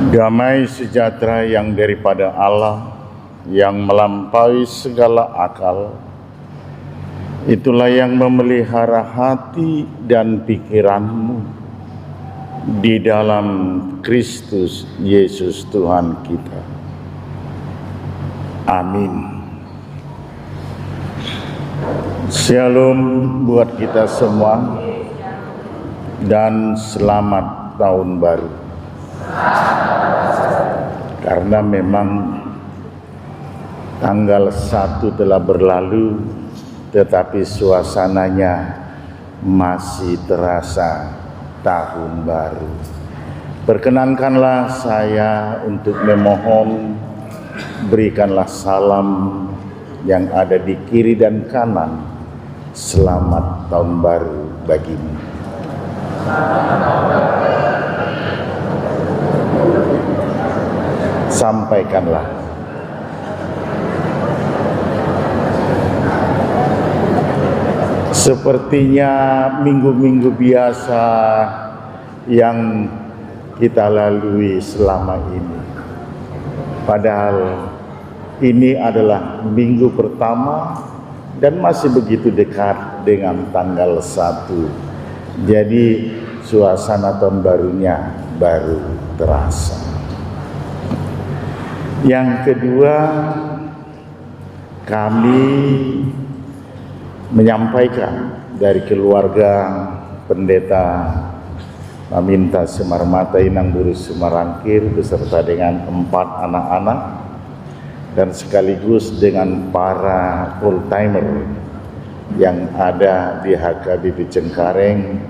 Damai sejahtera yang daripada Allah, yang melampaui segala akal, itulah yang memelihara hati dan pikiranmu di dalam Kristus Yesus Tuhan kita. Amin. Shalom buat kita semua dan selamat tahun baru. Karena memang tanggal 1 telah berlalu, tetapi suasananya masih terasa tahun baru. Perkenankanlah saya untuk memohon, berikanlah salam yang ada di kiri dan kanan. Selamat tahun baru bagimu. Sampaikanlah. Sepertinya minggu-minggu biasa yang kita lalui selama ini. Padahal ini adalah minggu pertama dan masih begitu dekat dengan tanggal 1. Jadi suasana tahun barunya baru terasa. Yang kedua, kami menyampaikan dari keluarga Pendeta Maminta Semar Mata Inang Buru Semarangkir beserta dengan 4 anak-anak dan sekaligus dengan para full timer yang ada di HKBP Cengkareng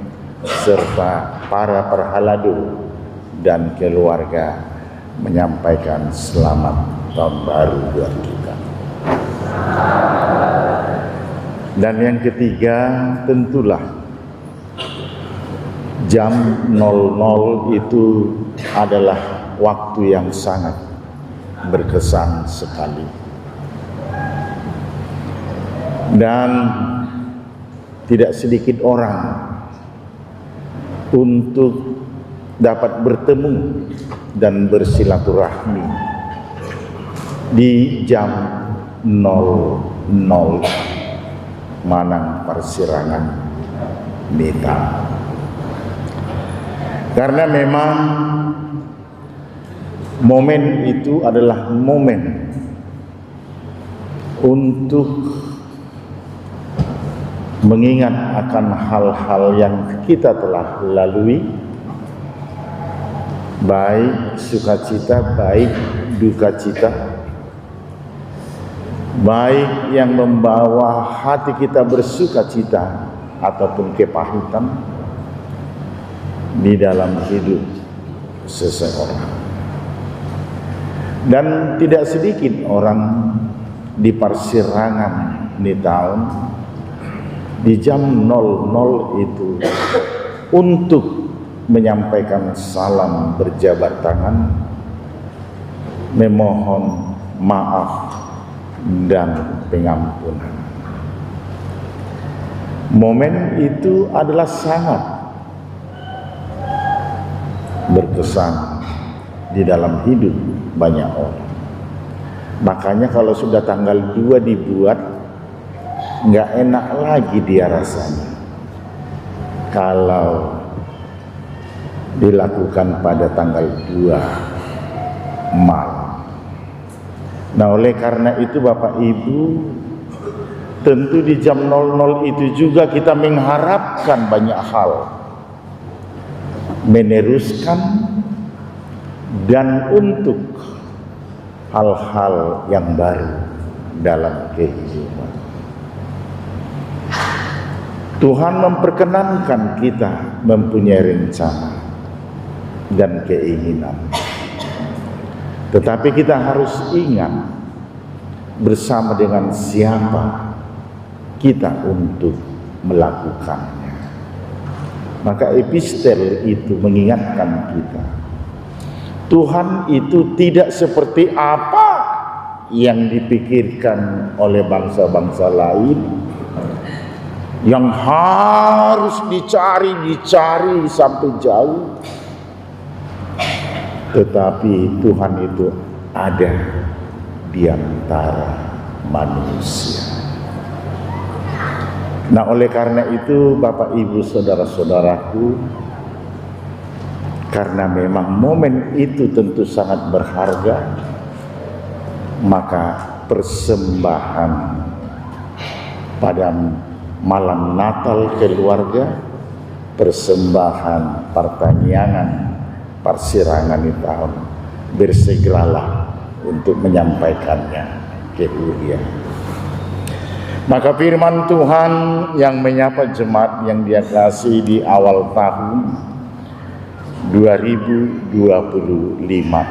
serta para perhaladu dan keluarga menyampaikan selamat tahun baru buat kita. Dan yang ketiga, tentulah jam 00 itu adalah waktu yang sangat berkesan sekali. Dan tidak sedikit orang untuk dapat bertemu dan bersilaturahmi di jam 00 Manang Persirangan Nita. Karena memang momen itu adalah momen untuk mengingat akan hal-hal yang kita telah lalui, baik sukacita, baik duka cita, baik yang membawa hati kita bersukacita ataupun kepahitan di dalam hidup seseorang. Dan tidak sedikit orang di persirangan di tahun di jam 00 itu untuk menyampaikan salam berjabat tangan, memohon maaf dan pengampunan. Momen itu adalah sangat berkesan di dalam hidup banyak orang. Makanya kalau sudah tanggal 2 dibuat, nggak enak lagi dia rasanya kalau dilakukan pada tanggal 2 malam. Nah, oleh karena itu Bapak Ibu, tentu di jam 00 itu juga kita mengharapkan banyak hal, meneruskan dan untuk hal-hal yang baru dalam kehidupan. Tuhan memperkenankan kita mempunyai rencana dan keinginan. Tetapi kita harus ingat bersama dengan siapa kita untuk melakukannya. Maka epistel itu mengingatkan kita, Tuhan itu tidak seperti apa yang dipikirkan oleh bangsa-bangsa lain, yang harus dicari sampai jauh. tetapi Tuhan itu ada di antara manusia. Nah, oleh karena itu Bapak Ibu saudara-saudaraku, karena memang momen itu tentu sangat berharga, maka persembahan pada malam Natal keluarga, persembahan pertanian persirangan di tahun, bersegeralah untuk menyampaikannya ke Uria. Maka firman Tuhan yang menyapa jemaat yang Dia kasih di awal tahun 2025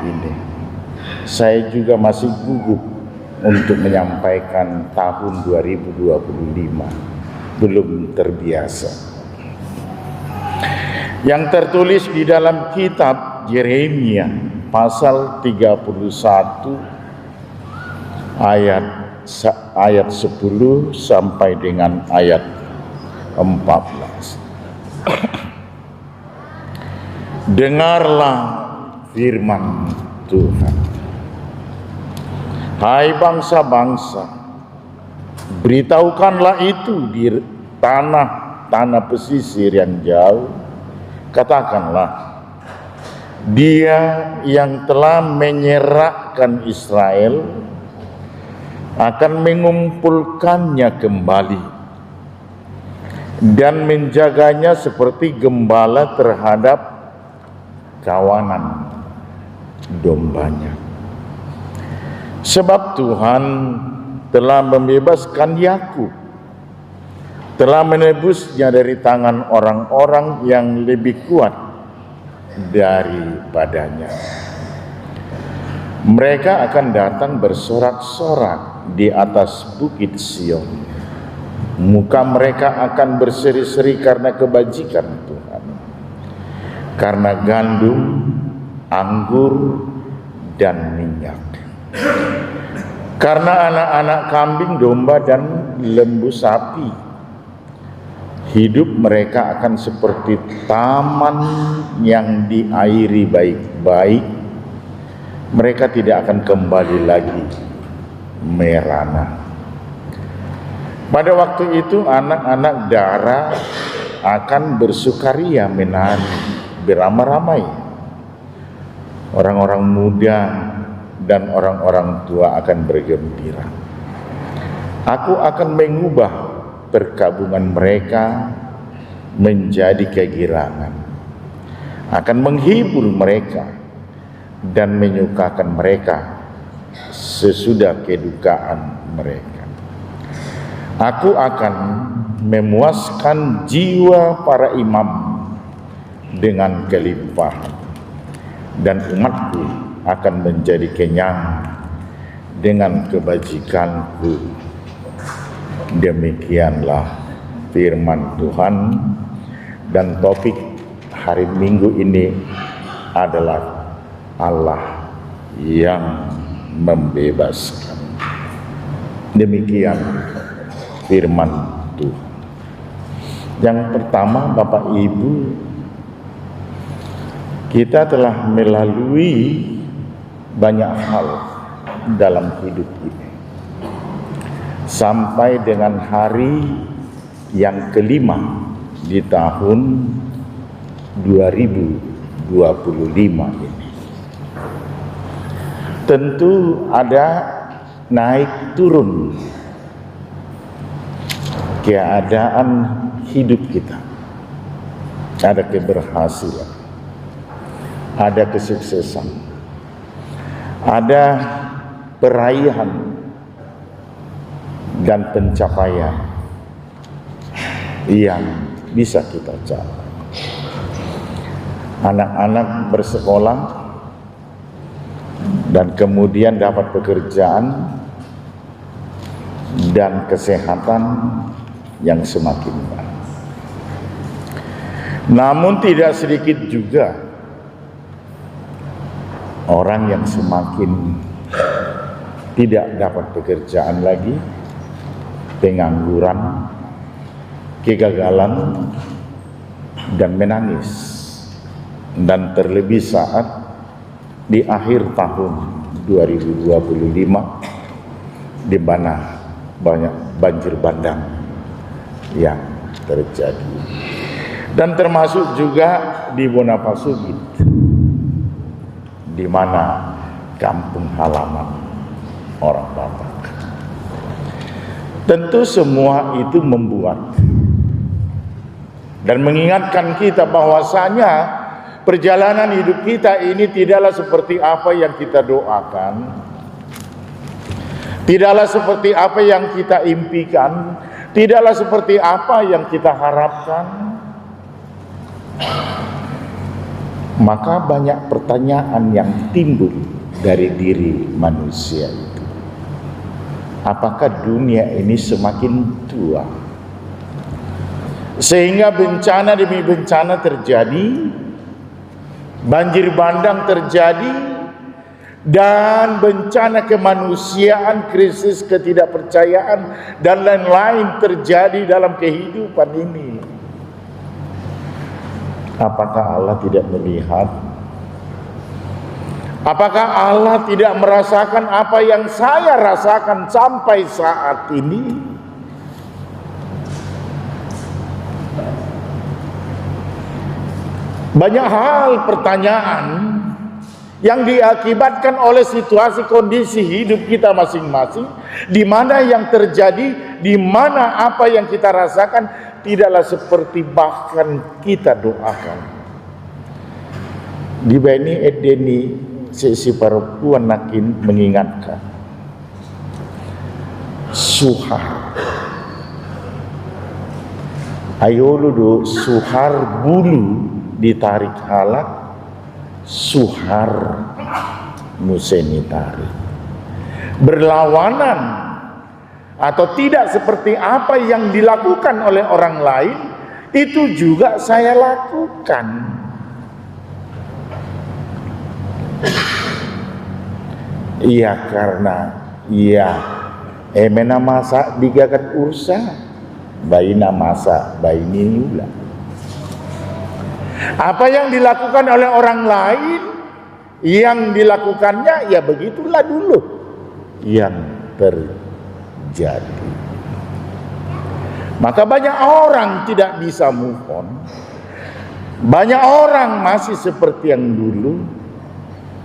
ini, saya juga masih gugup untuk menyampaikan tahun 2025, belum terbiasa. Yang tertulis di dalam kitab Yeremia pasal 31 ayat 10 sampai dengan ayat 14. Dengarlah firman Tuhan. Hai bangsa-bangsa, beritahukanlah itu di tanah pesisir yang jauh. Katakanlah, Dia yang telah menyerahkan Israel akan mengumpulkannya kembali dan menjaganya seperti gembala terhadap kawanan dombanya. Sebab Tuhan telah membebaskan Yakub, telah menebusnya dari tangan orang-orang yang lebih kuat daripadanya. Mereka akan datang bersorak-sorak di atas bukit Sion. Muka mereka akan berseri-seri karena kebajikan Tuhan, karena gandum, anggur, dan minyak, karena anak-anak kambing, domba, dan lembu sapi. Hidup mereka akan seperti taman yang diairi baik-baik. Mereka tidak akan kembali lagi merana. Pada waktu itu anak-anak darah akan bersukaria menari beramai-ramai. Orang-orang muda dan orang-orang tua akan bergembira. Aku akan mengubah perkabungan mereka menjadi kegirangan, akan menghibur mereka dan menyukakan mereka sesudah kedukaan mereka. Aku akan memuaskan jiwa para imam dengan kelimpahan, dan umatku akan menjadi kenyang dengan kebajikanku. Demikianlah firman Tuhan, dan topik hari Minggu ini adalah Allah yang membebaskan. Demikian firman Tuhan. Yang pertama, Bapak Ibu, kita telah melalui banyak hal dalam hidup ini sampai dengan hari yang kelima di tahun 2025 ini. Tentu ada naik turun keadaan hidup kita. Ada keberhasilan, ada kesuksesan, ada perayaan dan pencapaian yang bisa kita capai. Anak-anak bersekolah dan kemudian dapat pekerjaan dan kesehatan yang semakin baik. Namun tidak sedikit juga orang yang semakin tidak dapat pekerjaan lagi, pengangguran, kegagalan, dan menangis. Dan terlebih saat di akhir tahun 2025, di mana banyak banjir bandang yang terjadi, dan termasuk juga di Bonapasugit, di mana kampung halaman orang Batak. Tentu semua itu membuat dan mengingatkan kita bahwasanya perjalanan hidup kita ini tidaklah seperti apa yang kita doakan, tidaklah seperti apa yang kita impikan, tidaklah seperti apa yang kita harapkan. Maka banyak pertanyaan yang timbul dari diri manusia itu. Apakah dunia ini semakin tua sehingga bencana demi bencana terjadi, banjir bandang terjadi, dan bencana kemanusiaan, krisis ketidakpercayaan dan lain-lain terjadi dalam kehidupan ini? Apakah Allah tidak melihat? Apakah Allah tidak merasakan apa yang saya rasakan sampai saat ini? Banyak hal pertanyaan yang diakibatkan oleh situasi kondisi hidup kita masing-masing, di mana yang terjadi, di mana apa yang kita rasakan tidaklah seperti bahkan kita doakan. Di Bani Edeni sesi perempuan nakin mengingatkan suhar, ayo ludu suhar bulu ditarik halak, suhar museni tarik. Berlawanan atau tidak seperti apa yang dilakukan oleh orang lain, itu juga saya lakukan. Iya, karena emena masa digagat ursa, baina masa baini ula. Apa yang dilakukan oleh orang lain, yang dilakukannya ya begitulah dulu yang terjadi. Maka banyak orang tidak bisa move on, banyak orang masih seperti yang dulu,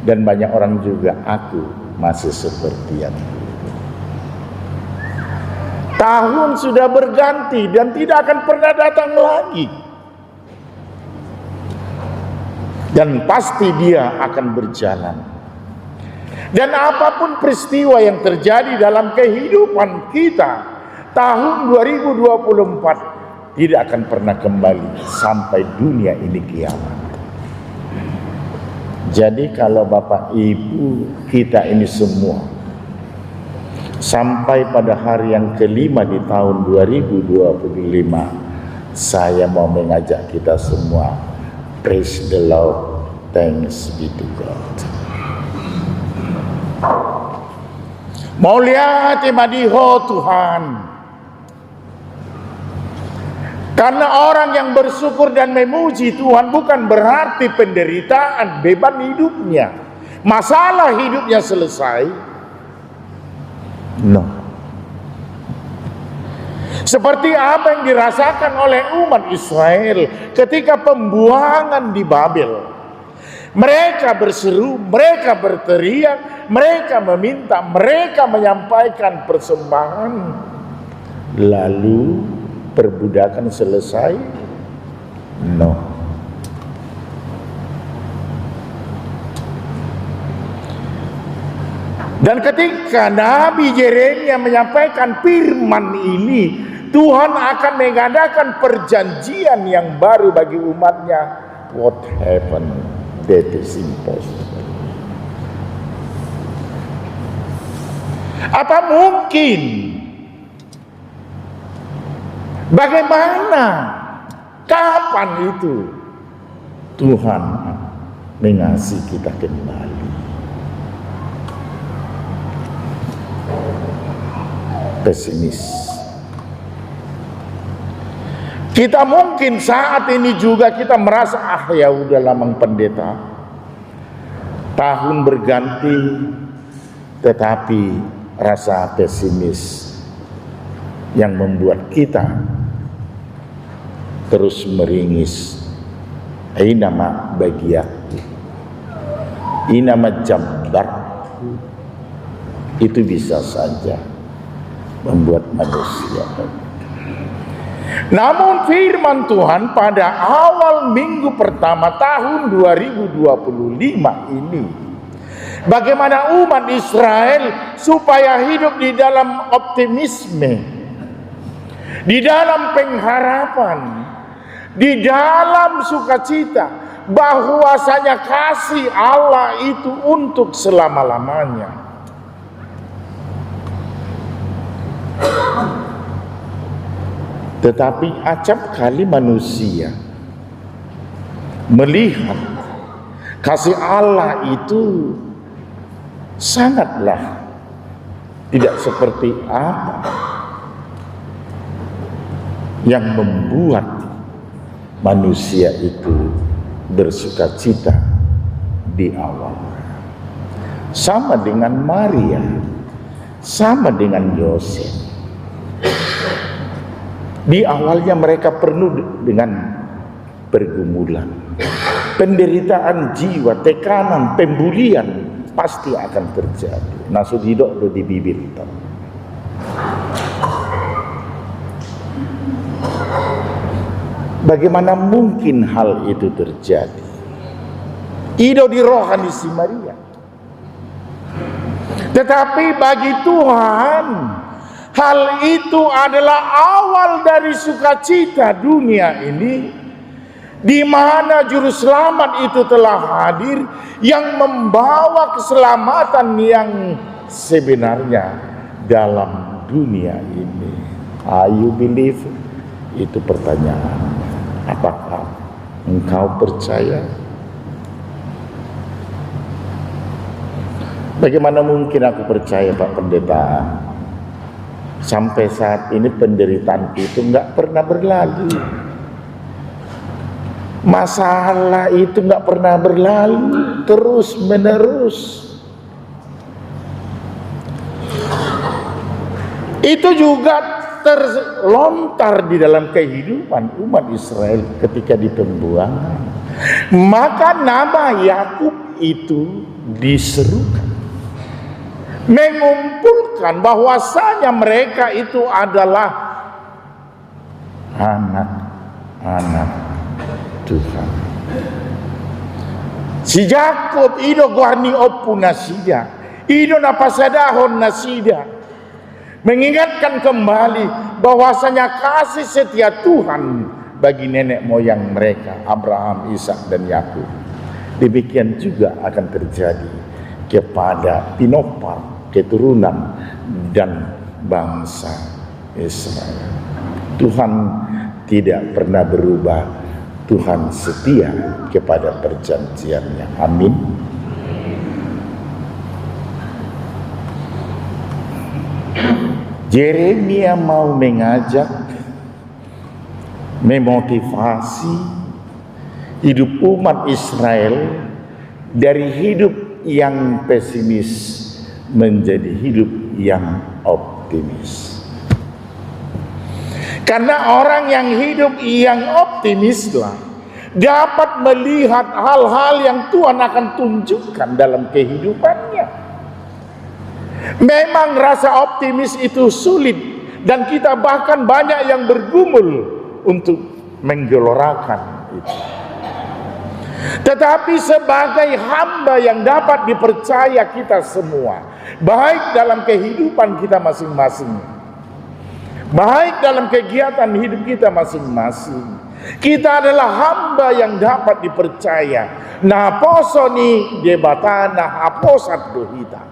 dan banyak orang juga aku masih seperti yang dulu. Tahun sudah berganti dan tidak akan pernah datang lagi, dan pasti dia akan berjalan. Dan apapun peristiwa yang terjadi dalam kehidupan kita, tahun 2024 tidak akan pernah kembali sampai dunia ini kiamat. Jadi kalau Bapak Ibu kita ini semua sampai pada hari yang kelima di tahun 2025, saya mau mengajak kita semua, praise the Lord, thanks be to God. Mau lihat madiho Tuhan. Karena orang yang bersyukur dan memuji Tuhan bukan berarti penderitaan, beban hidupnya, masalah hidupnya selesai. No. Seperti apa yang dirasakan oleh umat Israel ketika pembuangan di Babel. Mereka berseru, mereka berteriak, mereka meminta, mereka menyampaikan persembahan. Lalu perbudakan selesai? No. Dan ketika Nabi Yeremia menyampaikan firman ini, Tuhan akan mengadakan perjanjian yang baru bagi umatnya. What happened? That is impossible. Apa mungkin? Bagaimana? Kapan itu Tuhan mengasihi kita kembali? Pesimis. Kita mungkin saat ini juga kita merasa ya udahlah Mang Pendeta, Tahun berganti, tetapi rasa pesimis yang membuat kita terus meringis. Ainama bagiatu, inama jambar, itu bisa saja membuat manusia. Namun firman Tuhan pada awal minggu pertama tahun 2025 ini, bagaimana umat Israel supaya hidup di dalam optimisme, di dalam pengharapan, di dalam sukacita, bahwasanya kasih Allah itu untuk selama-lamanya. Tetapi acap kali manusia melihat kasih Allah itu sangatlah tidak seperti apa yang membuat manusia itu bersukacita di awal. Sama dengan Maria, sama dengan Yosef. Di awalnya mereka penuh dengan pergumulan, penderitaan jiwa, tekanan, pembulian pasti akan terjadi. Nasud hidup di bibir. Bagaimana mungkin hal itu terjadi? Ido di rohani si Maria. Tetapi bagi Tuhan, hal itu adalah awal dari sukacita dunia ini, di mana juru selamat itu telah hadir yang membawa keselamatan yang sebenarnya dalam dunia ini. Are you believe? Itu pertanyaan. Apakah engkau percaya? Bagaimana mungkin aku percaya, Pak Pendeta? Sampai saat ini penderitaan itu enggak pernah berlalu. Masalah itu enggak pernah berlalu, terus menerus. Itu juga terlontar di dalam kehidupan umat Israel ketika di pembuangan. Maka nama Yakub itu diserukan, mengumpulkan bahwasanya mereka itu adalah anak-anak Tuhan. Si Yakub ido guarni oppu nasida, ido napasadahon nasida, mengingatkan kembali bahwasanya kasih setia Tuhan bagi nenek moyang mereka, Abraham, Ishak dan Yakub. Demikian juga akan terjadi kepada pinopar keturunan dan bangsa Israel. Tuhan tidak pernah berubah. Tuhan setia kepada perjanjiannya. Amin. Yeremia mau mengajak, memotivasi hidup umat Israel dari hidup yang pesimis menjadi hidup yang optimis. Karena orang yang hidup yang optimislah dapat melihat hal-hal yang Tuhan akan tunjukkan dalam kehidupannya. Memang rasa optimis itu sulit, dan kita bahkan banyak yang bergumul untuk menggelorakan itu. Tetapi sebagai hamba yang dapat dipercaya kita semua, baik dalam kehidupan kita masing-masing, baik dalam kegiatan hidup kita masing-masing, kita adalah hamba yang dapat dipercaya. Na posoni debatana aposat dohita,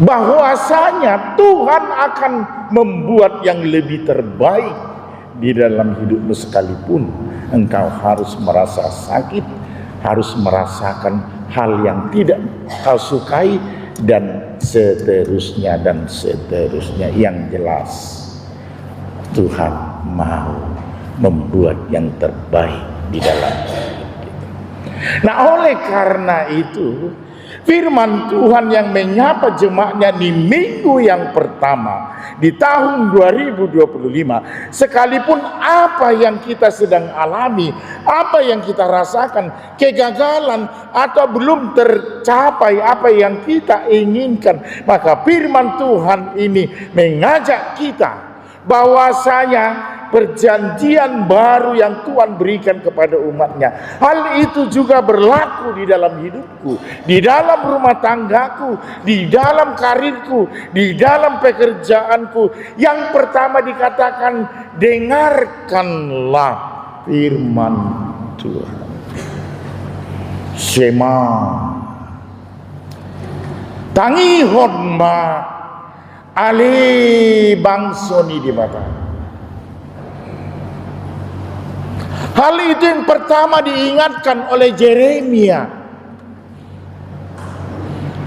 bahwasanya Tuhan akan membuat yang lebih terbaik di dalam hidupmu, sekalipun engkau harus merasa sakit, harus merasakan hal yang tidak kau sukai, dan seterusnya dan seterusnya. Yang jelas Tuhan mau membuat yang terbaik di dalam hidup kita. Nah, oleh karena itu firman Tuhan yang menyapa jemaatnya di minggu yang pertama di tahun 2025, sekalipun apa yang kita sedang alami, apa yang kita rasakan, kegagalan atau belum tercapai apa yang kita inginkan, maka firman Tuhan ini mengajak kita bahwasanya perjanjian baru yang Tuhan berikan kepada umatnya, hal itu juga berlaku di dalam hidupku, di dalam rumah tanggaku, di dalam karirku, di dalam pekerjaanku. Yang pertama dikatakan, dengarkanlah firman Tuhan. Shema tangihon ma ali bangsoni di mata. Hal itu yang pertama diingatkan oleh Yeremia.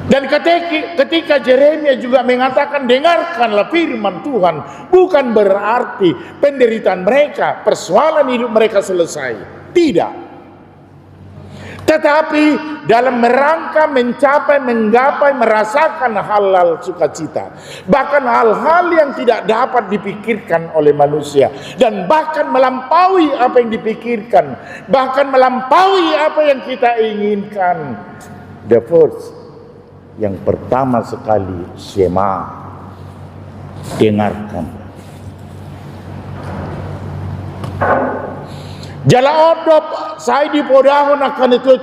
Dan ketika Yeremia juga mengatakan dengarkanlah firman Tuhan, bukan berarti penderitaan mereka, persoalan hidup mereka selesai. Tidak. Tetapi dalam merangka mencapai, menggapai, merasakan hal-hal sukacita, bahkan hal-hal yang tidak dapat dipikirkan oleh manusia, dan bahkan melampaui apa yang dipikirkan, bahkan melampaui apa yang kita inginkan. The first, yang pertama sekali, Shema, dengarkan. Jala odop saya di podahon akan itu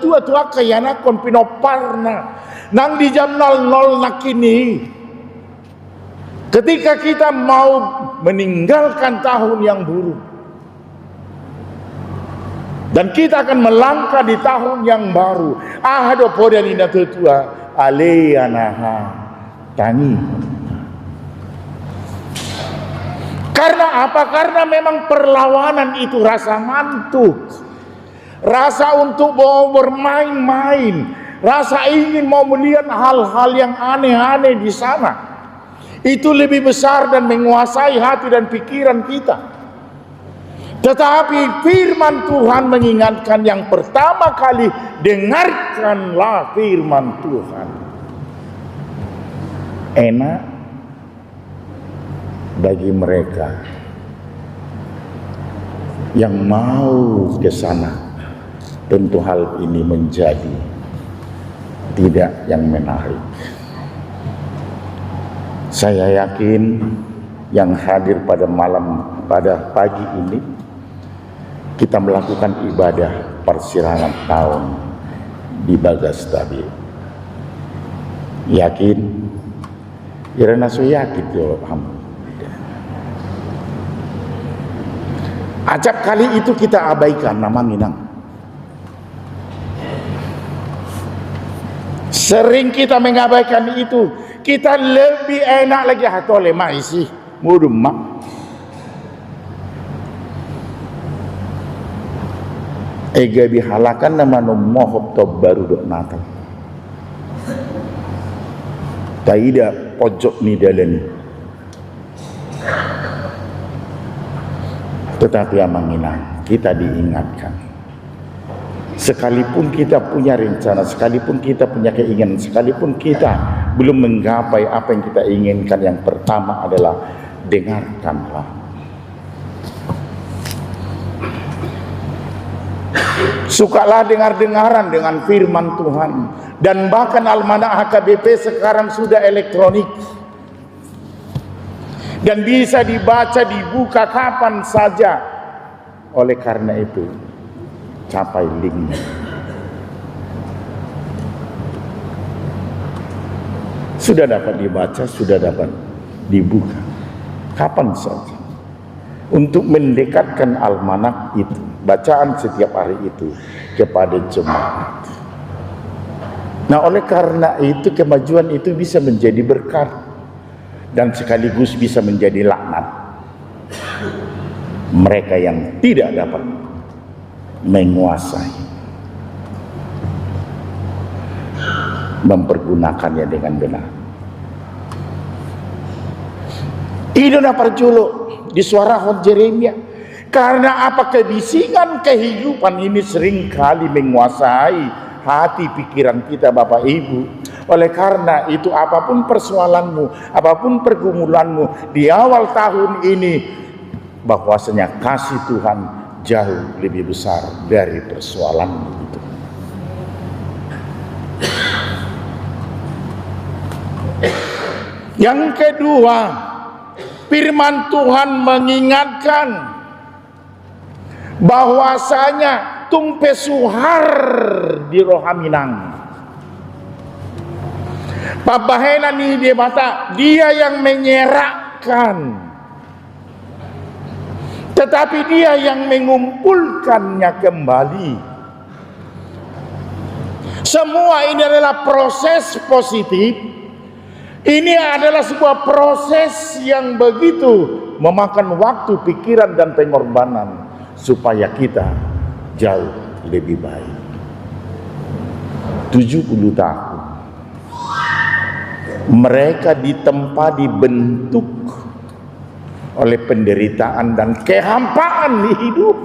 kayana kon pinoparna nang di jam 00 nakini, ketika kita mau meninggalkan tahun yang buruk dan kita akan melangkah di tahun yang baru, ahado podani na tetua aleyanaha tani. Karena apa? Karena memang perlawanan itu rasa ngantuk, rasa untuk mau bermain-main, rasa ingin mau melihat hal-hal yang aneh-aneh di sana. Itu lebih besar dan menguasai hati dan pikiran kita. Tetapi firman Tuhan mengingatkan yang pertama kali, dengarkanlah firman Tuhan. Enak bagi mereka yang mau ke sana, tentu hal ini menjadi tidak yang menarik. Saya yakin yang hadir pada pagi ini, kita melakukan ibadah persirangan tahun di Bagas tadi. Yakin? Irena so yakin yo ham. Acap kali itu kita abaikan nama Minang. Sering kita mengabaikan itu. Kita lebih enak lagi hatole maisi mudum mak. Ega bihalakan nama nomohop top baru dok natal. Taida pojok ni dalam. Tetapi amanginang, kita diingatkan, sekalipun kita punya rencana, sekalipun kita punya keinginan, sekalipun kita belum menggapai apa yang kita inginkan, yang pertama adalah dengarkanlah. Sukalah dengar-dengaran dengan firman Tuhan. Dan bahkan almanak HKBP sekarang sudah elektronik dan bisa dibaca, dibuka kapan saja. Oleh karena itu, capai linknya. Sudah dapat dibaca, sudah dapat dibuka kapan saja. Untuk mendekatkan almanak itu, bacaan setiap hari itu kepada jemaat. Nah, oleh karena itu kemajuan itu bisa menjadi berkat dan sekaligus bisa menjadi laknat mereka yang tidak dapat menguasai, mempergunakannya dengan benar. Idona parjulo di suara Yeremia, Karena apa? Kebisingan kehidupan ini seringkali menguasai hati pikiran kita Bapak Ibu. Oleh karena itu apapun persoalanmu, apapun pergumulanmu di awal tahun ini, bahwasanya kasih Tuhan jauh lebih besar dari persoalanmu itu. Yang kedua, firman Tuhan mengingatkan bahwasanya tumpe suhar di rohaminang. Pabahena ni dia mata, dia yang menyerahkan, tetapi dia yang mengumpulkannya kembali. Semua ini adalah proses positif. Ini adalah sebuah proses yang begitu memakan waktu, pikiran, dan pengorbanan supaya kita jauh lebih baik. 70 tahun mereka ditempa, dibentuk oleh penderitaan dan kehampaan di hidup.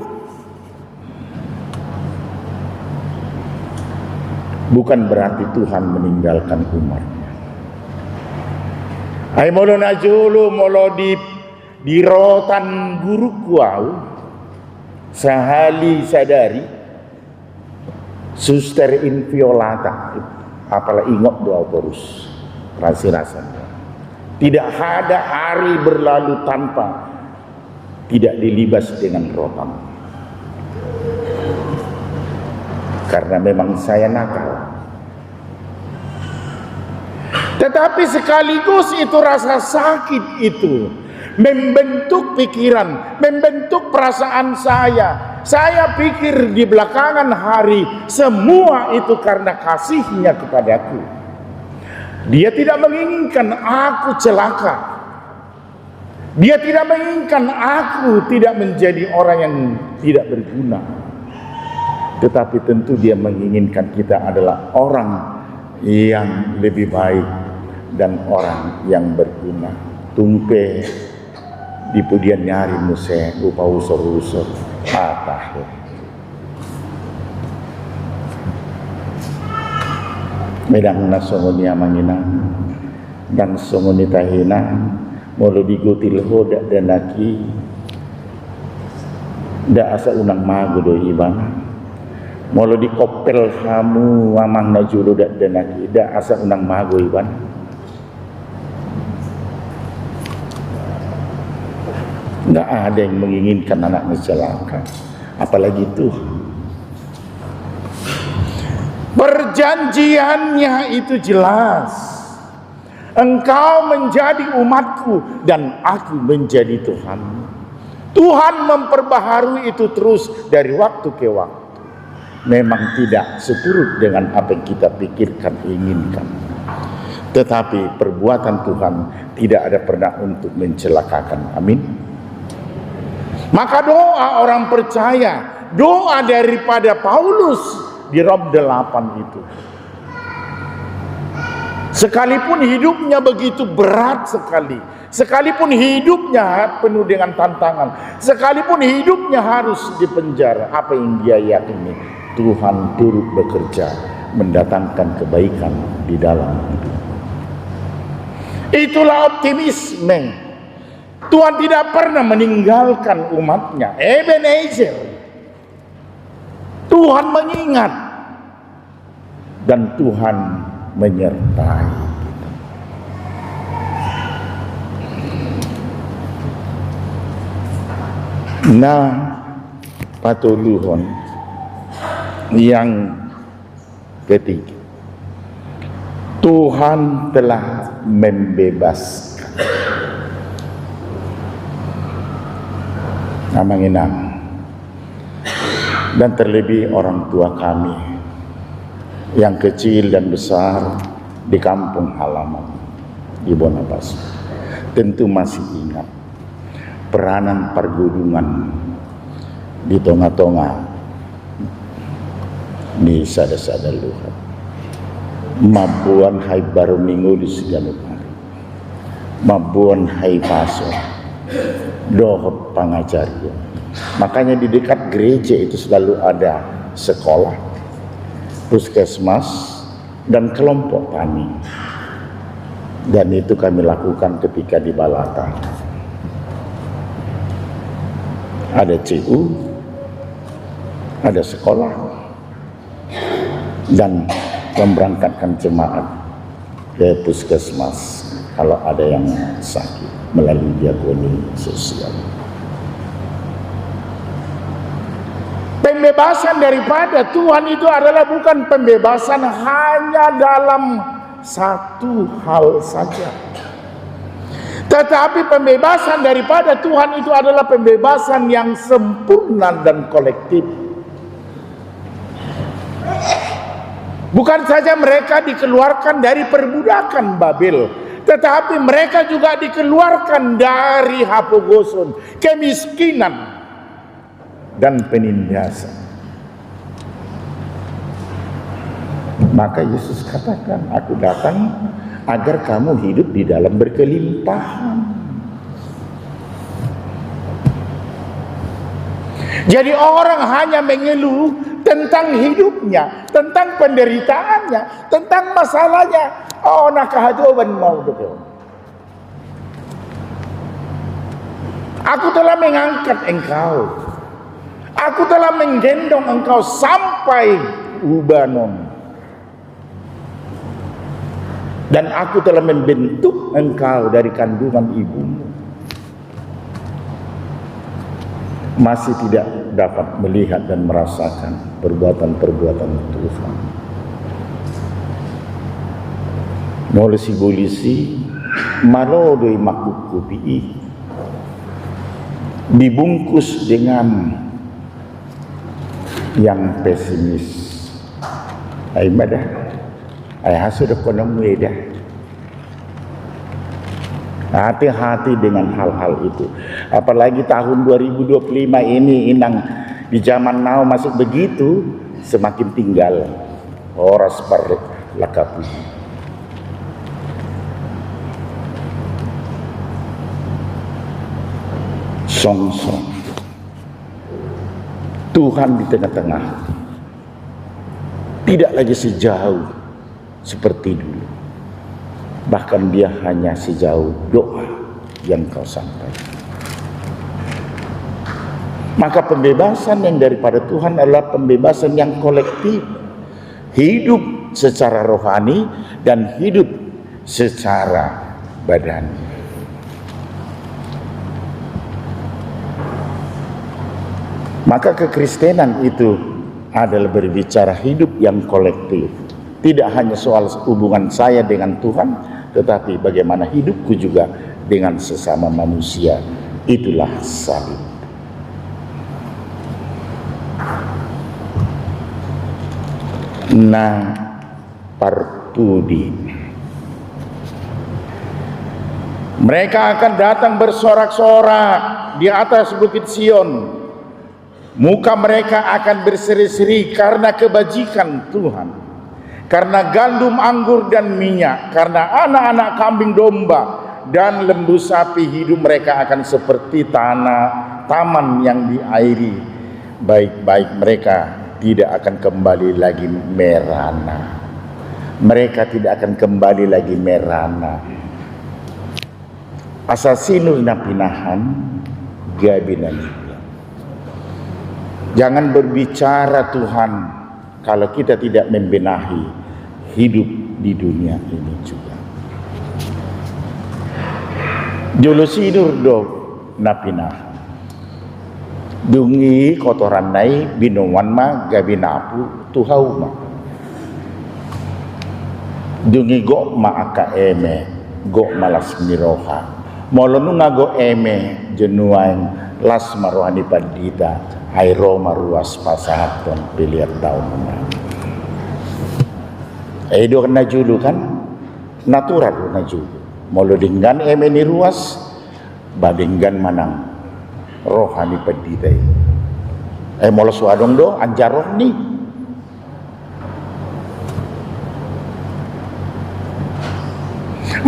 Bukan berarti Tuhan meninggalkan umatnya. Ai molo najulu molo di rotan guru kuau sahali sadari suster inviolata apalah ingot doa terus rasa tidak ada hari berlalu tanpa tidak dilibas dengan rotan, karena memang saya nakal. Tetapi sekaligus itu rasa sakit itu membentuk pikiran, membentuk perasaan saya. Saya pikir di belakangan hari semua itu karena kasihnya kepadaku. Dia tidak menginginkan aku celaka. Dia tidak menginginkan aku tidak menjadi orang yang tidak berguna. Tetapi tentu dia menginginkan kita adalah orang yang lebih baik dan orang yang berguna. Tumpe di pudian nyari muse upa usor-usor patah. Medang nasongoni amangina dan songoni tahina molo digutil hoda dan laki da asa unang mago do ibang molo dikopel kamu amang najulu da dan laki da asa unang mago iban. Nggak ada yang menginginkan anaknya celaka, apalagi Tuhan. Perjanjiannya itu jelas. Engkau menjadi umatku dan aku menjadi Tuhan. Tuhan memperbaharui itu terus dari waktu ke waktu. Memang tidak seturut dengan apa yang kita pikirkan, inginkan. Tetapi perbuatan Tuhan tidak ada pernah untuk mencelakakan. Amin. Maka doa orang percaya, doa daripada Paulus di Rom 8 itu. Sekalipun hidupnya begitu berat sekali, sekalipun hidupnya penuh dengan tantangan, sekalipun hidupnya harus dipenjara, apa yang dia yakini? Tuhan turut bekerja mendatangkan kebaikan di dalam hidup. Itulah optimisme. Tuhan tidak pernah meninggalkan umatnya. Ebenezer. Tuhan mengingat dan Tuhan menyertai kita. Nah, patuluhon yang ketiga, Tuhan telah membebaskan. Amanginang dan terlebih orang tua kami yang kecil dan besar di kampung halaman di Bonabas tentu masih ingat peranan pergudungan di tonga-tonga di sada-sada luhur mabuan hai baru minggu di Siganupari, mabuan hai paso dohot pangajarya Makanya di dekat gereja itu selalu ada sekolah, puskesmas, dan kelompok tani. Dan itu kami lakukan ketika di Balata. Ada CU, ada sekolah, dan memberangkatkan jemaat ke puskesmas kalau ada yang sakit melalui diakoni sosial. Pembebasan daripada Tuhan itu adalah bukan pembebasan hanya dalam satu hal saja, tetapi pembebasan daripada Tuhan itu adalah pembebasan yang sempurna dan kolektif. Bukan saja mereka dikeluarkan dari perbudakan Babel, tetapi mereka juga dikeluarkan dari hapogoson, kemiskinan, dan penindasan. Maka Yesus katakan, aku datang agar kamu hidup di dalam berkelimpahan. Jadi orang hanya mengeluh tentang hidupnya, tentang penderitaannya, tentang masalahnya. Oh, nakahajoban mau betul. Aku telah mengangkat engkau. Aku telah menggendong engkau sampai Ubanon. Dan aku telah membentuk engkau dari kandungan ibumu. Masih tidak dapat melihat dan merasakan perbuatan-perbuatan Tuhan. Molesi bolisi malodoi makukupi dibungkus dengan yang pesimis. Ay madah, ay hasil ekonomi dah. Hati-hati dengan hal-hal itu. Apalagi tahun 2025 ini inang di zaman now masih begitu, semakin tinggal horas berlakapu. Song-song. Tuhan di tengah-tengah, tidak lagi sejauh seperti dulu. Bahkan dia hanya sejauh doa yang kau sampaikan. Maka pembebasan yang daripada Tuhan adalah pembebasan yang kolektif. Hidup secara rohani dan hidup secara badani. Maka kekristenan itu adalah berbicara hidup yang kolektif. Tidak hanya soal hubungan saya dengan Tuhan, tetapi bagaimana hidupku juga dengan sesama manusia. Itulah salib. Nah, partudi. Mereka akan datang bersorak-sorak di atas Bukit Sion. Muka mereka akan berseri-seri karena kebajikan Tuhan, karena gandum, anggur, dan minyak, karena anak-anak kambing domba dan lembu sapi. Hidup mereka akan seperti taman yang diairi. Baik-baik mereka tidak akan kembali lagi merana. Mereka tidak akan kembali lagi merana. Asasinul napinahan gabinan. Jangan berbicara Tuhan kalau kita tidak membenahi hidup di dunia ini juga. Julusidur do napinah. Dungi kotoran nai binowan ma gabinapu tuhau ma. Dungi go ma aka eme go malas miroha. Molonu ngago eme jenuang las marohani pandita. Airo maruas pasahaton pilihan tahun Edo kena julu kan natural kena julu molodinggan emeni ruas badinggan manang rohani peditai molos wadong do anjaroh ni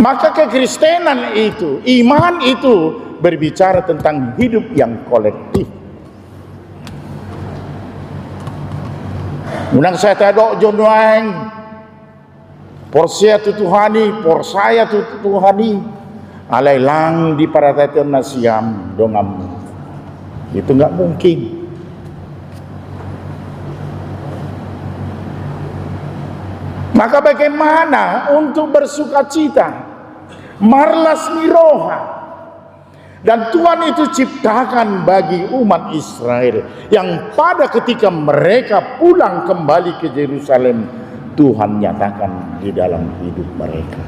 maka kekristenan itu, iman itu berbicara tentang hidup yang kolektif. Unang saya tadok jonoeng, por saya tu Tuhani, por saya tu Tuhani, alai lang di paratatan nasiam dongam. Itu nggak mungkin. Maka bagaimana untuk bersukacita? Marlas miroha. Dan Tuhan itu ciptakan bagi umat Israel yang pada ketika mereka pulang kembali ke Yerusalem, Tuhan nyatakan di dalam hidup mereka.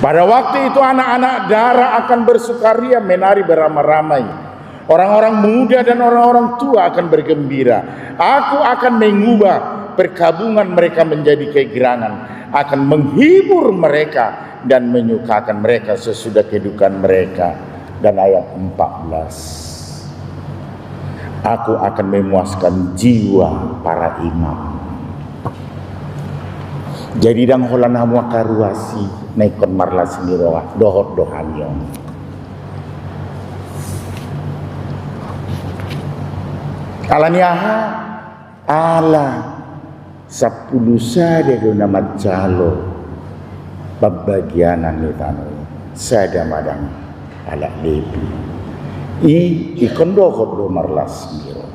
Pada waktu itu anak-anak darah akan bersukaria menari beramai-ramai. Orang-orang muda dan orang-orang tua akan bergembira. Aku akan mengubah perkabungan mereka menjadi kegirangan, akan menghibur mereka dan menyukakan mereka sesudah kehidupan mereka. Dan ayat 14, aku akan memuaskan jiwa para imam. Jadi dang holan hamwa karuasi naikon marlas miroa dohot dohanyong. Alaniaha ala 10 sada do nama calo pembagianan nitano sada madang ala lebi ikon dohot do marlas miroa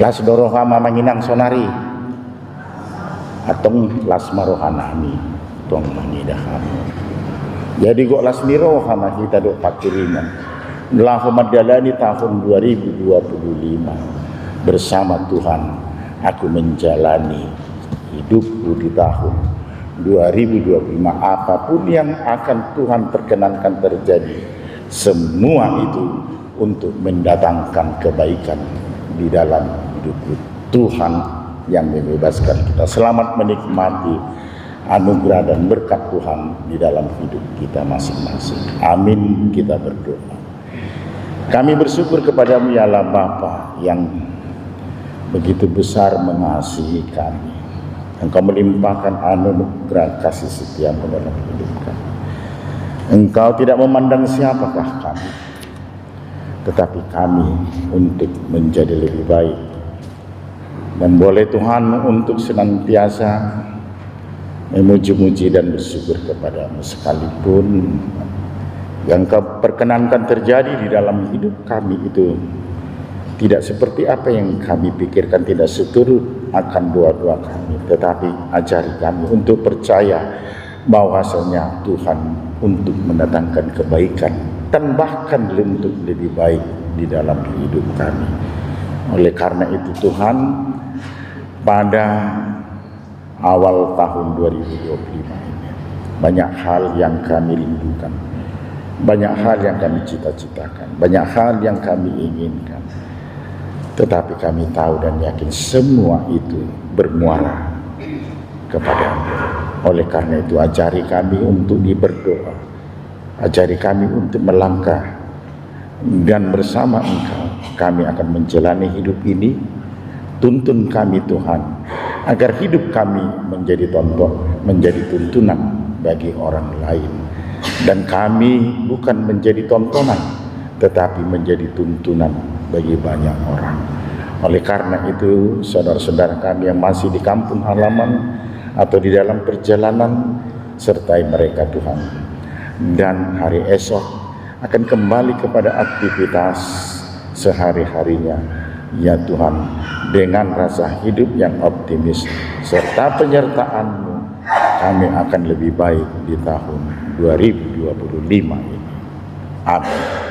las doroha mamanginang sonari atong las marohanami tong mangidahan. Jadi kok las miroha mah kita dok pakiriman lahu madalani tahun 2025 bersama Tuhan aku menjalani hidupku di tahun 2025. Apapun yang akan Tuhan perkenankan terjadi, semua itu untuk mendatangkan kebaikan di dalam hidupku. Tuhan yang membebaskan kita. Selamat menikmati anugerah dan berkat Tuhan di dalam hidup kita masing-masing. Amin. Kita berdoa. Kami bersyukur kepadamu ya Allah Bapa yang begitu besar mengasihi kami. Engkau melimpahkan anugerah kasih setiamu dalam hidup kami. Engkau tidak memandang siapakah kami, tetapi kami untuk menjadi lebih baik. Dan boleh Tuhan untuk senantiasa memuji-muji dan bersyukur kepadamu sekalipun yang kau perkenankan terjadi di dalam hidup kami itu tidak seperti apa yang kami pikirkan, tidak seturut akan doa-doa kami, tetapi ajari kami untuk percaya bahwasanya Tuhan untuk mendatangkan kebaikan dan bahkan untuk lebih baik di dalam hidup kami. Oleh karena itu Tuhan, pada awal tahun 2025 ini banyak hal yang kami rindukan, banyak hal yang kami cita-citakan, banyak hal yang kami inginkan, tetapi kami tahu dan yakin semua itu bermuara kepadamu. Oleh karena itu ajari kami untuk berdoa, ajari kami untuk melangkah, dan bersama Engkau kami akan menjalani hidup ini. Tuntun kami Tuhan, agar hidup kami menjadi contoh, menjadi tuntunan bagi orang lain. Dan kami bukan menjadi tontonan, tetapi menjadi tuntunan bagi banyak orang. Oleh karena itu, saudara-saudara kami yang masih di kampung halaman atau di dalam perjalanan, sertai mereka Tuhan. Dan hari esok akan kembali kepada aktivitas sehari-harinya. Ya Tuhan, dengan rasa hidup yang optimis serta penyertaan-Mu, kami akan lebih baik di tahun 2025 ini. Amin.